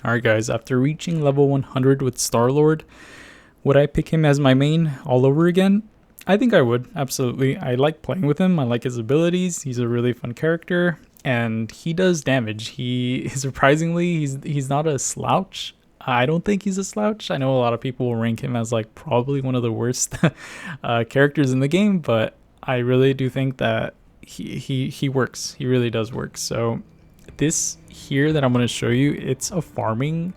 Alright guys, after reaching level 100 with Star-Lord, would I pick him as my main all over again? I think I would, absolutely. I like playing with him, I like his abilities, he's a really fun character, and he does damage. Surprisingly, he's not a slouch. I don't think he's a slouch. I know a lot of people will rank him as like probably one of the worst characters in the game, but I really do think that he works. He really does work. So this here that I'm going to show you, it's a farming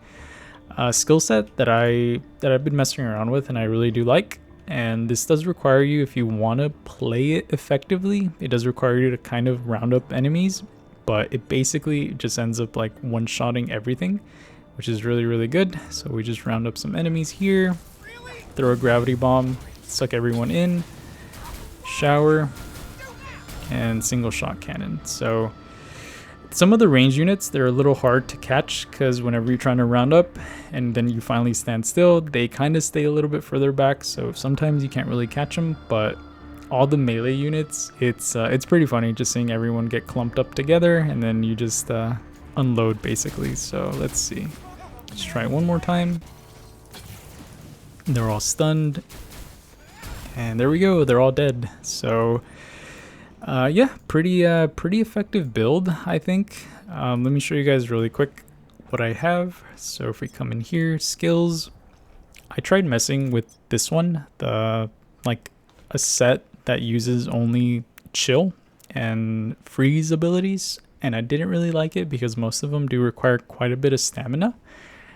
skill set that I've been messing around with, and I really do like. And this does require you, if you want to play it effectively, it does require you to kind of round up enemies, but it basically just ends up like one-shotting everything, which is really good. So we just round up some enemies here, throw a gravity bomb, suck everyone in, shower, and single shot cannon. So some of the range units, they're a little hard to catch because whenever you're trying to round up and then you finally stand still, they kind of stay a little bit further back, so sometimes you can't really catch them. But all the melee units, it's pretty funny just seeing everyone get clumped up together and then you just unload basically. So let's see, let's try it one more time. They're all stunned, and there we go, they're all dead. So yeah, pretty effective build, I think. Let me show you guys really quick what I have. So if we come in here, skills, I tried messing with this one, the like a set that uses only chill and freeze abilities, and I didn't really like it because most of them do require quite a bit of stamina.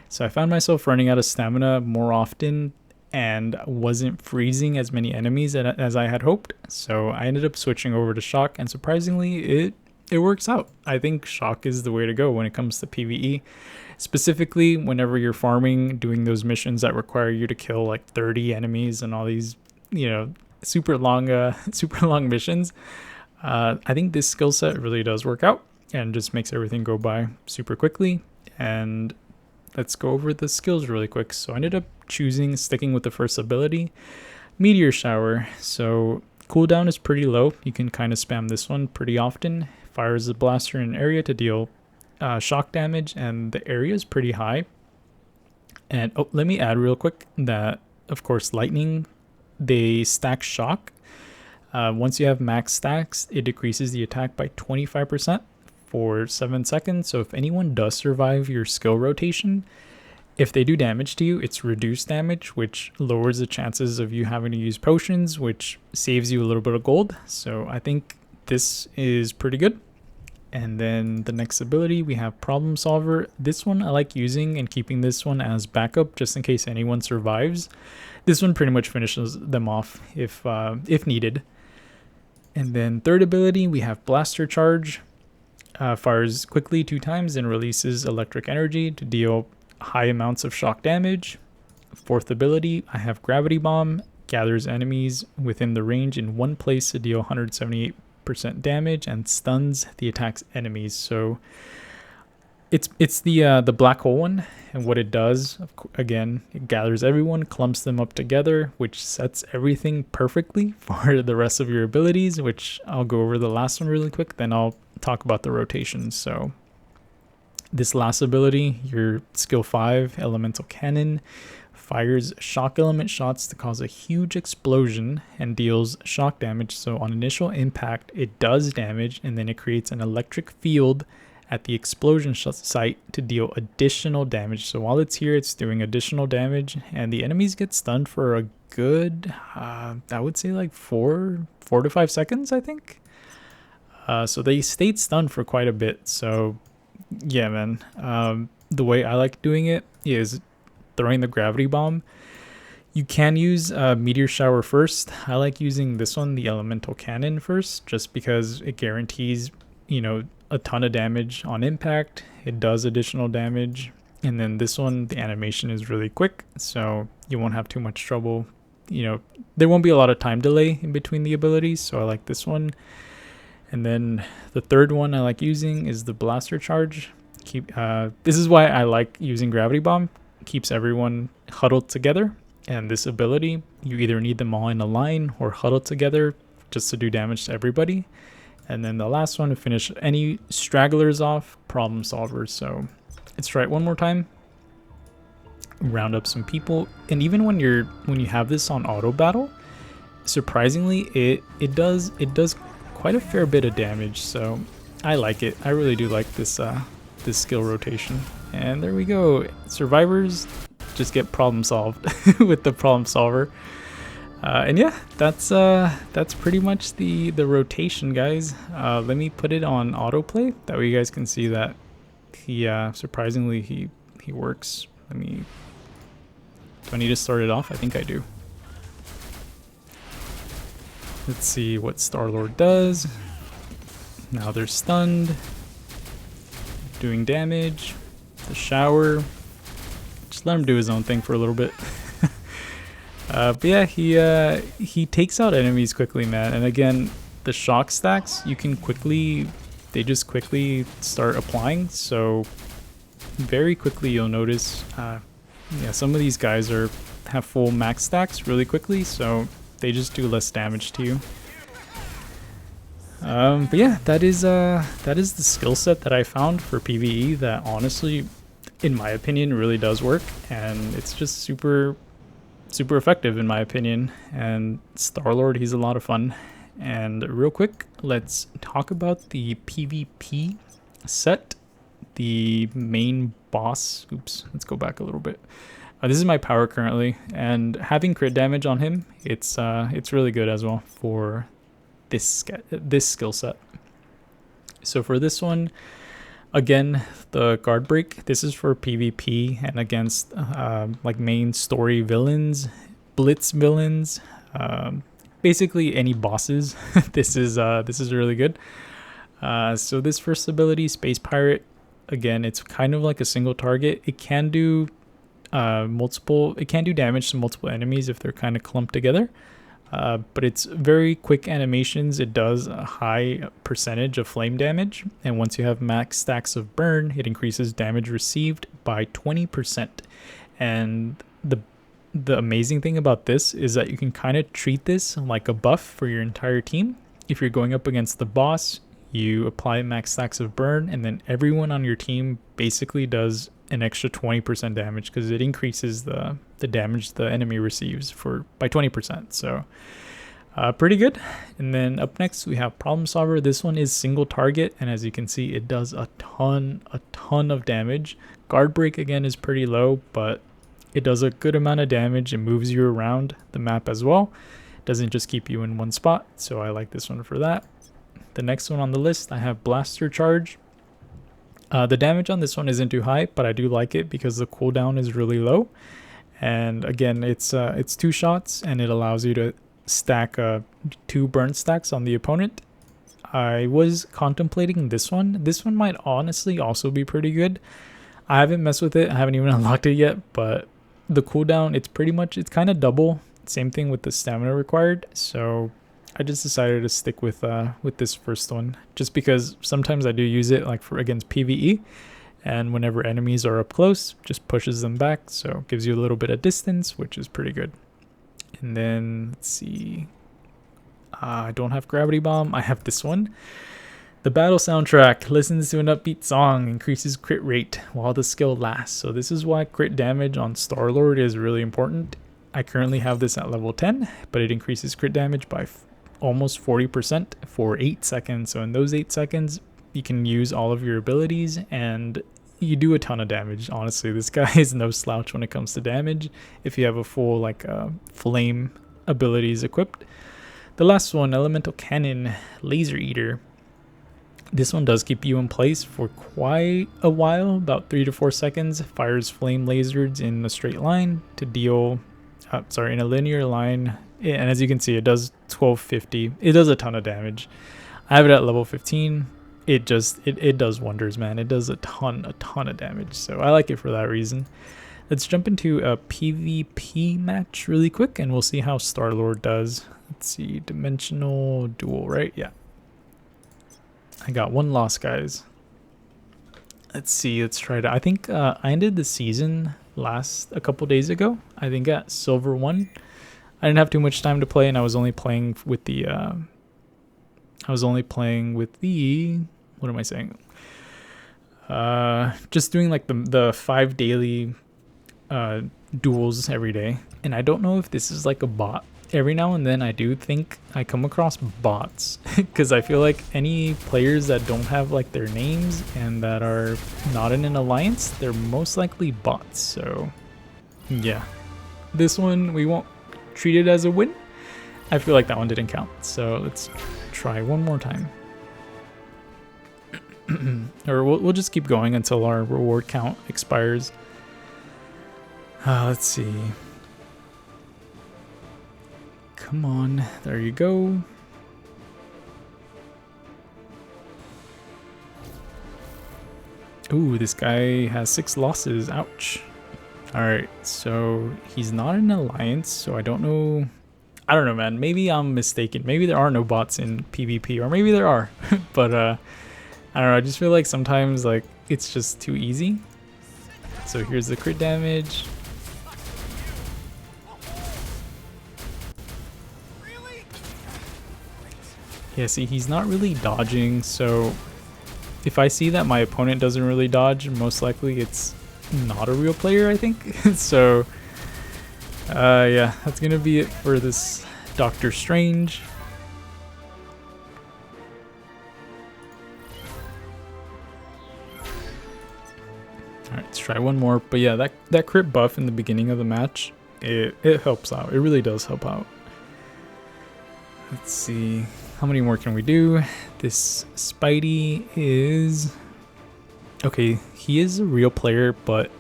So I found myself running out of stamina more often and wasn't freezing as many enemies as I had hoped. So I ended up switching over to shock, and surprisingly it works out. I think shock is the way to go when it comes to PvE, specifically whenever you're farming, doing those missions that require you to kill like 30 enemies and all these, you know, super long missions. I think this skill set really does work out and just makes everything go by super quickly. And let's go over the skills really quick. So I ended up sticking with the first ability, Meteor Shower. So cooldown is pretty low. You can kind of spam this one pretty often. Fires a blaster in an area to deal shock damage, and the area is pretty high. And oh, let me add real quick that, of course, lightning, they stack shock. Once you have max stacks, it decreases the attack by 25%. for 7 seconds. So if anyone does survive your skill rotation, if they do damage to you, it's reduced damage, which lowers the chances of you having to use potions, which saves you a little bit of gold. So I think this is pretty good. And then the next ability, we have Problem Solver. This one I like using and keeping this one as backup just in case anyone survives. This one pretty much finishes them off if needed. And then third ability, we have Blaster Charge. Fires quickly 2 times and releases electric energy to deal high amounts of shock damage. Fourth ability, I have Gravity Bomb. Gathers enemies within the range in one place to deal 178% damage and stuns the attack's enemies. So it's the black hole one, and what it does, again, it gathers everyone, clumps them up together, which sets everything perfectly for the rest of your abilities, which I'll go over the last one really quick, then I'll talk about the rotations. So this last ability, your skill 5, Elemental Cannon, fires shock element shots to cause a huge explosion and deals shock damage. So on initial impact, it does damage, and then it creates an electric field at the explosion site to deal additional damage. So while it's here, it's doing additional damage, and the enemies get stunned for a good, I would say like 4 to 5 seconds, I think. So they stayed stunned for quite a bit. So yeah, man, the way I like doing it is throwing the Gravity Bomb. You can use Meteor Shower first. I like using this one, the Elemental Cannon, first, just because it guarantees, you know, a ton of damage on impact. It does additional damage. And then this one, the animation is really quick, so you won't have too much trouble. You know, there won't be a lot of time delay in between the abilities, so I like this one. And then the third one I like using is the Blaster Charge. This is why I like using Gravity Bomb. Keeps everyone huddled together, and this ability, you either need them all in a line or huddled together just to do damage to everybody. And then the last one to finish any stragglers off, Problem Solver. So let's try it one more time. round up some people. And even when you have this on auto battle, surprisingly it does quite a fair bit of damage. So I like it. I really do like this this skill rotation. And there we go. Survivors just get problem solved with the problem solver. And yeah, that's pretty much the rotation, guys. Let me put it on autoplay. That way you guys can see that he surprisingly he works. Do I need to start it off? I think I do. Let's see what Star-Lord does. Now they're stunned. Doing damage. The shower. Just let him do his own thing for a little bit. But yeah, he takes out enemies quickly, man. And again, the shock stacks, they just quickly start applying. So very quickly you'll notice, yeah, some of these guys have full max stacks really quickly, so they just do less damage to you. But yeah, that is the skill set that I found for PvE that honestly, in my opinion, really does work, and it's just super effective in my opinion. And Star-Lord, he's a lot of fun. And real quick, let's talk about the PvP set. The main boss, oops, let's go back a little bit. This is my power currently, and having crit damage on him, it's really good as well for this skill set. So for this one, again, the guard break, this is for PvP and against like main story villains, blitz villains, basically any bosses. This is really good. So this first ability, Space Pirate, again, it's kind of like a single target. It can do damage to multiple enemies if they're kind of clumped together. But it's very quick animations. It does a high percentage of flame damage, and once you have max stacks of burn, it increases damage received by 20%. And the amazing thing about this is that you can kind of treat this like a buff for your entire team. If you're going up against the boss, you apply max stacks of burn, and then everyone on your team basically does an extra 20% damage because it increases the damage the enemy receives by 20%. So pretty good. And then up next we have Problem Solver. This one is single target, and as you can see, it does a ton of damage. Guard break again is pretty low, but it does a good amount of damage. It moves you around the map as well. It doesn't just keep you in one spot, so I like this one for that. The next one on the list, I have Blaster Charge. The damage on this one isn't too high, but I do like it because the cooldown is really low. And again, it's 2 shots, and it allows you to stack 2 burn stacks on the opponent. I was contemplating this one. This one might honestly also be pretty good. I haven't messed with it. I haven't even unlocked it yet, but the cooldown, it's kind of double. Same thing with the stamina required. So I just decided to stick with this first one, just because sometimes I do use it like for against PvE, and whenever enemies are up close, just pushes them back, so it gives you a little bit of distance, which is pretty good. And then let's see, I don't have Gravity Bomb. I have this one. The battle soundtrack listens to an upbeat song, increases crit rate while the skill lasts. So this is why crit damage on Star-Lord is really important. I currently have this at level 10, but it increases crit damage by almost 40% for 8 seconds. So in those 8 seconds, you can use all of your abilities and you do a ton of damage. Honestly, this guy is no slouch when it comes to damage if you have a full flame abilities equipped. The last one, Elemental Cannon, Laser Eater. This one does keep you in place for quite a while, about 3 to 4 seconds. Fires flame lasers in a straight line to deal, in a linear line. And as you can see, it does 1250. It does a ton of damage. I have it at level 15. It does wonders, man. It does a ton of damage. So I like it for that reason. Let's jump into a PvP match really quick, and we'll see how Star-Lord does. Let's see, dimensional duel, right? Yeah. I got 1 loss, guys. Let's see. Let's try to. I think I ended the season a couple days ago. I think at Silver 1. I didn't have too much time to play, and I was only playing with the. What am I saying? Just doing like the 5 daily duels every day, and I don't know if this is like a bot. Every now and then I do think I come across bots because I feel like any players that don't have like their names and that are not in an alliance, they're most likely bots. So yeah, this one we won't treat it as a win. I feel like that one didn't count, so let's try one more time. Or we'll just keep going until our reward count expires. Let's see. Come on, there you go. Ooh, this guy has 6 losses. Ouch. Alright, so he's not in an alliance, so I don't know. I don't know, man. Maybe I'm mistaken. Maybe there are no bots in PvP, or maybe there are. But I don't know. I just feel like sometimes like it's just too easy. So here's the crit damage. Yeah, see, he's not really dodging, so if I see that my opponent doesn't really dodge, most likely it's not a real player, I think. So, yeah, that's gonna be it for this Doctor Strange. Alright, let's try one more. But yeah, that crit buff in the beginning of the match, it helps out. It really does help out. Let's see. How many more can we do? This Spidey is... Okay, he is a real player, but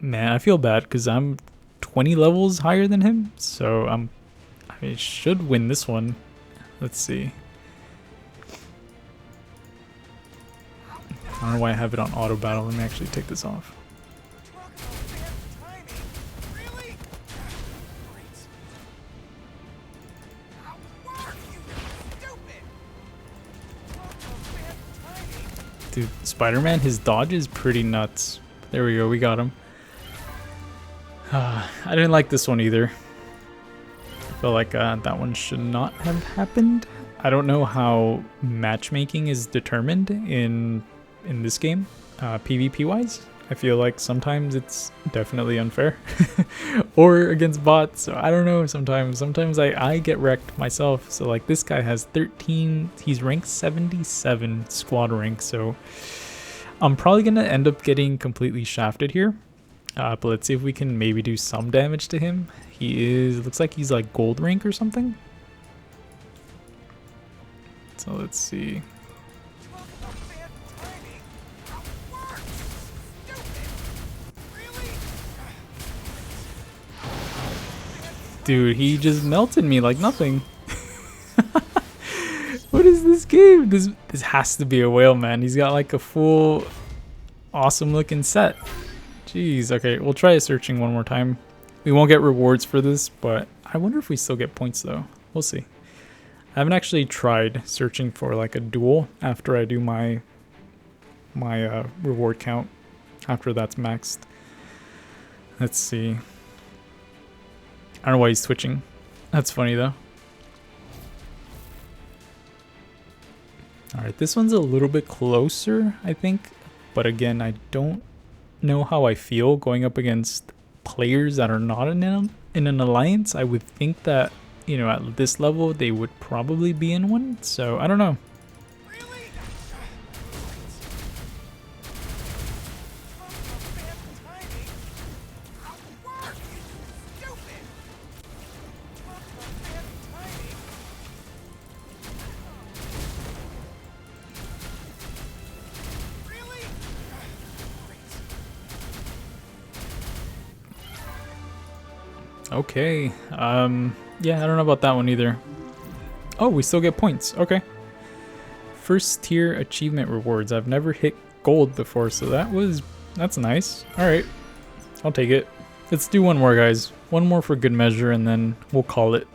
man, I feel bad because I'm 20 levels higher than him. So I should win this one. Let's see. I don't know why I have it on auto battle. Let me actually take this off. Dude, Spider-Man, his dodge is pretty nuts. There we go, we got him. I didn't like this one either. I feel like that one should not have happened. I don't know how matchmaking is determined in this game, PvP wise. I feel like sometimes it's definitely unfair. Or against bots, so I don't know. Sometimes I get wrecked myself. So like this guy has 13, he's ranked 77 squad rank, so I'm probably gonna end up getting completely shafted here. But let's see if we can maybe do some damage to him. Looks like he's like gold rank or something. So let's see. Dude, he just melted me like nothing. What is this game? This has to be a whale, man. He's got like a full awesome looking set. Jeez, okay, we'll try searching one more time. We won't get rewards for this, but I wonder if we still get points though. We'll see. I haven't actually tried searching for like a duel after I do my reward count after that's maxed. Let's see. I don't know why he's twitching. That's funny though. Alright, this one's a little bit closer, I think. But again, I don't know how I feel going up against players that are not in an alliance. I would think that, you know, at this level, they would probably be in one. So, I don't know. Okay, yeah, I don't know about that one either. Oh, we still get points. Okay. First tier achievement rewards. I've never hit gold before, so that's nice. All right, I'll take it. Let's do one more, guys. One more for good measure, and then we'll call it.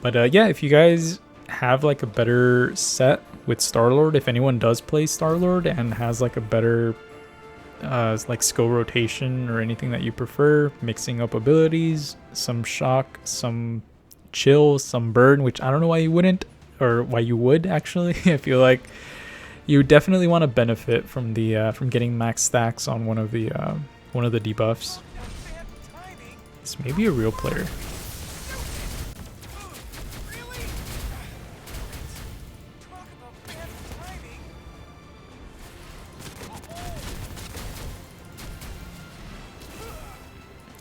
But yeah, if you guys have like a better set with Star-Lord, if anyone does play Star-Lord and has like a better like skill rotation or anything that you prefer, mixing up abilities, some shock, some chill, some burn, which I don't know why you wouldn't, or why you would actually. I feel like You definitely want to benefit from the from getting max stacks on one of the debuffs. This may be a real player.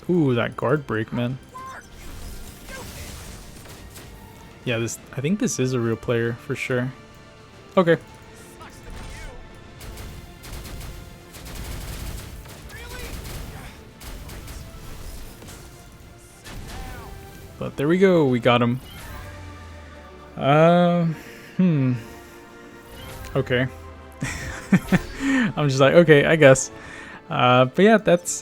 Ooh, that guard break, man. Yeah, I think this is a real player for sure. Okay. But there we go, we got him. Okay. I'm just like, okay, I guess. But yeah, that's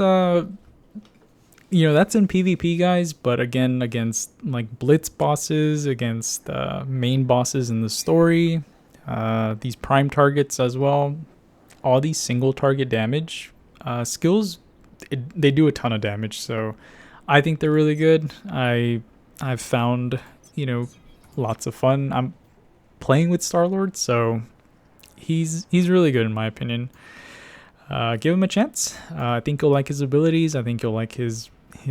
you know, that's in PvP, guys, but again, against like blitz bosses, against main bosses in the story, these prime targets as well, all these single target damage skills, they do a ton of damage, so I think they're really good. I've found, you know, lots of fun. I'm playing with Star-Lord, so he's really good in my opinion. Give him a chance. I think you'll like his abilities. I think you'll like his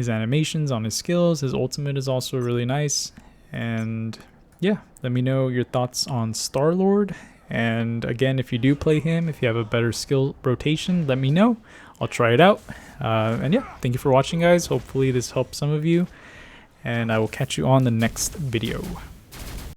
animations on his skills. His ultimate is also really nice. And yeah, let me know your thoughts on Star-Lord. And again, if you do play him, if you have a better skill rotation, let me know. I'll try it out. And yeah, thank you for watching, guys. Hopefully this helps some of you. And I will catch you on the next video.